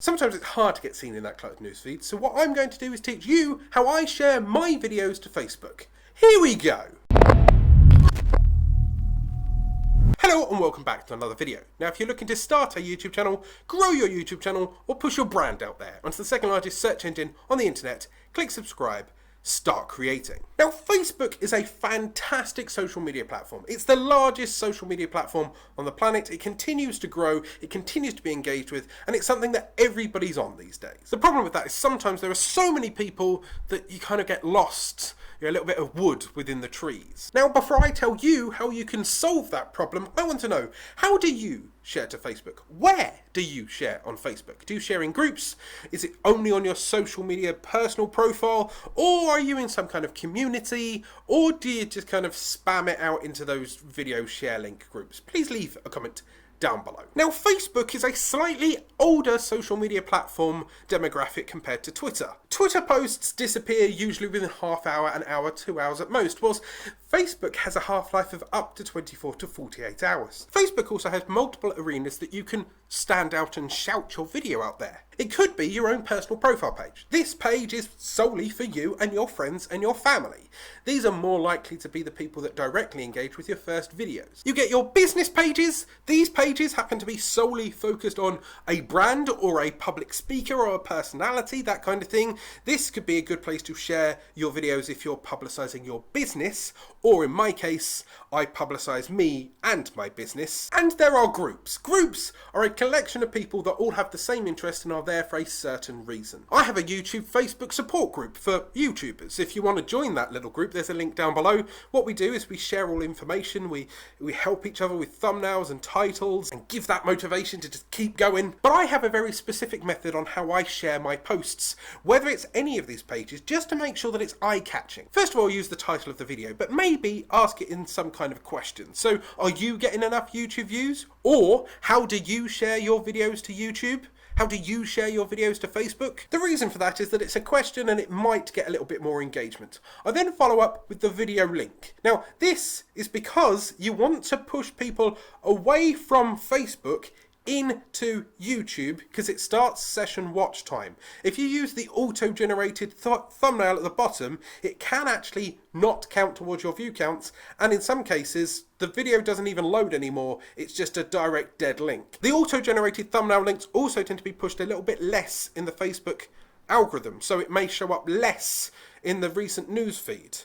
Sometimes it's hard to get seen in that cluttered newsfeed, so what I'm going to do is teach you how I share my videos to Facebook. Here we go! Hello and welcome back to another video. Now if you're looking to start a YouTube channel, grow your YouTube channel, or push your brand out there onto the second largest search engine on the internet, click subscribe. Start creating. Now, Facebook is a fantastic social media platform. It's the largest social media platform on the planet. It continues to grow, it continues to be engaged with, and it's something that everybody's on these days. The problem with that is sometimes there are so many people that you kind of get lost. You're a little bit of wood within the trees. Now, before I tell you how you can solve that problem, I want to know, how do you share to Facebook? Where do you share on Facebook? Do you share in groups? Is it only on your social media personal profile? Or are you in some kind of community? Or do you just kind of spam it out into those video share link groups? Please leave a comment down below. Now, Facebook is a slightly older social media platform demographic compared to Twitter. Twitter posts disappear usually within half hour, an hour, 2 hours at most, whilst Facebook has a half-life of up to 24 to 48 hours. Facebook also has multiple arenas that you can stand out and shout your video out there. It could be your own personal profile page. This page is solely for you and your friends and your family. These are more likely to be the people that directly engage with your first videos. You get your business pages. These pages happen to be solely focused on a brand or a public speaker or a personality, that kind of thing. This could be a good place to share your videos if you're publicizing your business, or in my case, I publicize me and my business. And there are groups. Groups are a collection of people that all have the same interest and are there for a certain reason. I have a YouTube Facebook support group for YouTubers. If you want to join that little group, there's a link down below. What we do is we share all information, we help each other with thumbnails and titles and give that motivation to just keep going. But I have a very specific method on how I share my posts, whether it's any of these pages, just to make sure that it's eye-catching. First of all, use the title of the video, but maybe ask it in some kind of question. So, are you getting enough YouTube views? Or, how do you share your videos to YouTube? How do you share your videos to Facebook? The reason for that is that it's a question and it might get a little bit more engagement. I then follow up with the video link. Now, this is because you want to push people away from Facebook into YouTube because it starts session watch time. If you use the auto-generated thumbnail at the bottom, it can actually not count towards your view counts, and in some cases the video doesn't even load anymore, it's just a direct dead link. The auto-generated thumbnail links also tend to be pushed a little bit less in the Facebook algorithm, so it may show up less in the recent news feed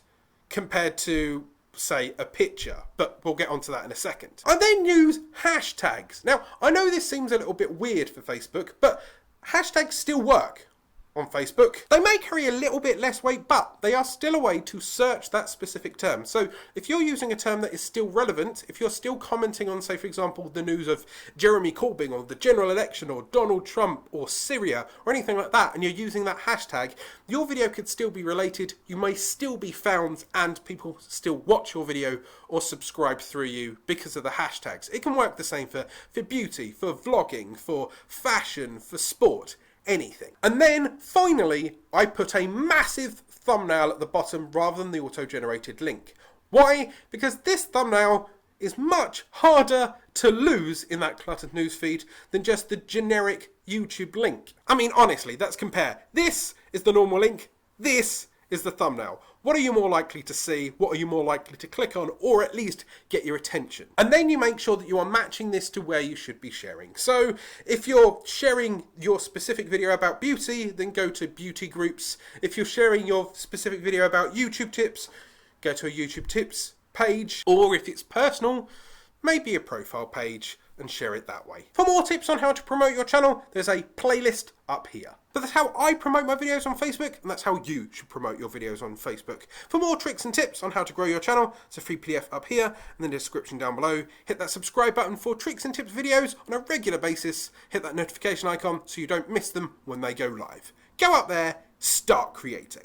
compared to, say, a picture, but we'll get onto that in a second. I then use hashtags. Now, I know this seems a little bit weird for Facebook, but hashtags still work on Facebook. They may carry a little bit less weight, but they are still a way to search that specific term. So if you're using a term that is still relevant, if you're still commenting on, say, for example, the news of Jeremy Corbyn or the general election or Donald Trump or Syria or anything like that, and you're using that hashtag, your video could still be related, you may still be found, and people still watch your video or subscribe through you because of the hashtags. It can work the same for beauty, for vlogging, for fashion, for sport, anything. And then finally, I put a massive thumbnail at the bottom rather than the auto-generated link. Why? Because this thumbnail is much harder to lose in that cluttered newsfeed than just the generic YouTube link. I mean, honestly, let's compare. This is the normal link. This is the thumbnail. What are you more likely to see? What are you more likely to click on, or at least get your attention? And then you make sure that you are matching this to where you should be sharing. So if you're sharing your specific video about beauty, then go to beauty groups. If you're sharing your specific video about YouTube tips, go to a YouTube tips page. Or if it's personal, maybe a profile page, and share it that way. For more tips on how to promote your channel, there's a playlist up here. But that's how I promote my videos on Facebook, and that's how you should promote your videos on Facebook. For more tricks and tips on how to grow your channel, it's a free PDF up here and in the description down below. Hit that subscribe button for tricks and tips videos on a regular basis. Hit that notification icon so you don't miss them when they go live. Go up there, start creating.